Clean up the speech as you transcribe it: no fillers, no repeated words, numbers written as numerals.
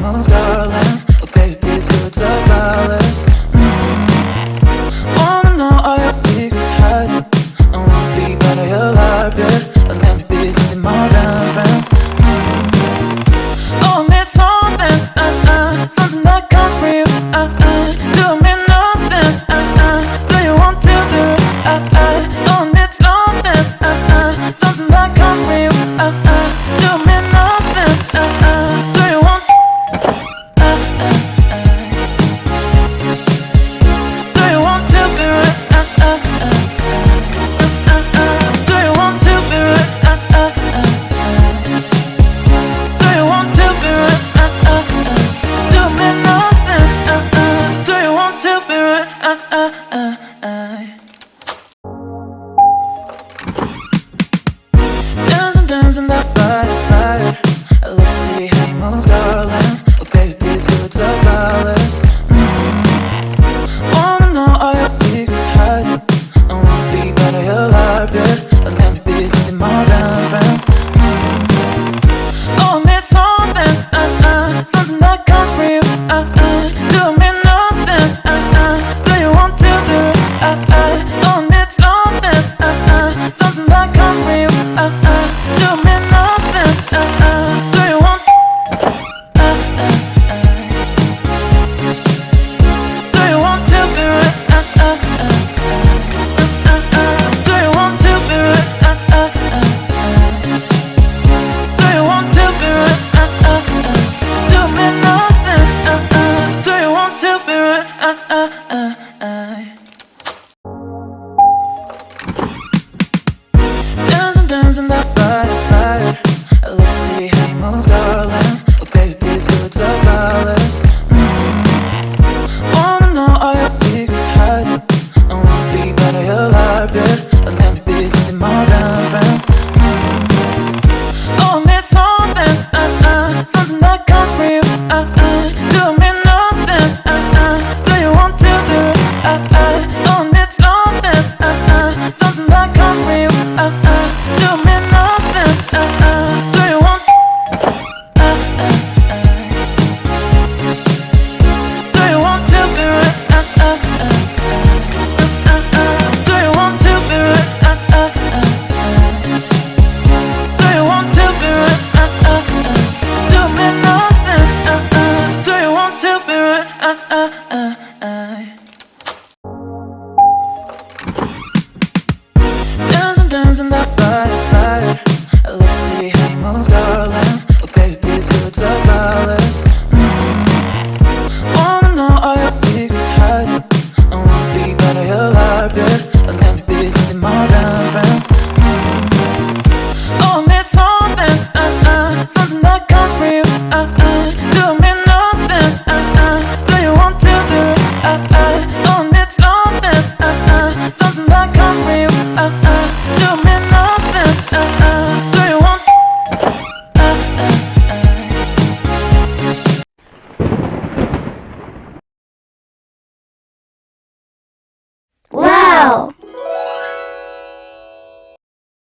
move, darling. Oh baby, these looks are flawless. Wanna know all your secrets hiding. I wanna be part of your life, yeah. Let me be something more than friends. Oh, need something, something that comes from you, do me nothing, do you want to do it, oh, need something, something that comes from you, do me nothing, do you want, do you want to be right, do you want to be right, do you want to be right, do me nothing, do you want to be right, dancing that fire, I love to see how you move, darling. Oh baby, these looks are flawless. Wanna know all your secrets hiding. I wanna be part of your life, yeah. Let me be something more than friends. Oh, need something, something that comes from you, do me nothing, do you want to do it, oh, need something, something that comes from you, do me nothing, do you want, do you want to be right, do you want to be right, do you want to be right, do me nothing, do you want to be right, dancing that fire, I love to see how you move, darling. Oh baby, these looks are flawless. Wanna know all your secrets hiding. I wanna be part of your life, yeah. Let me be something more than friends. Oh, need something, something that comes from you, do me nothing, do you want to do it, oh, need something, something that comes from you, do me nothing, do you want, do you want to be right, do you want to be right, do you want to be right, do me nothing, do you want to be right, dancing that fire, I love to see how you move, darling. Oh baby, these looks are flawless. Wanna know all your secrets hiding. I wanna be part of your life, yeah. Let me be something more than friends. Oh, need something, something that comes from you, do me nothing, do you want to do it, oh, need something, something that comes from you, do me nothing, do you want, Wow!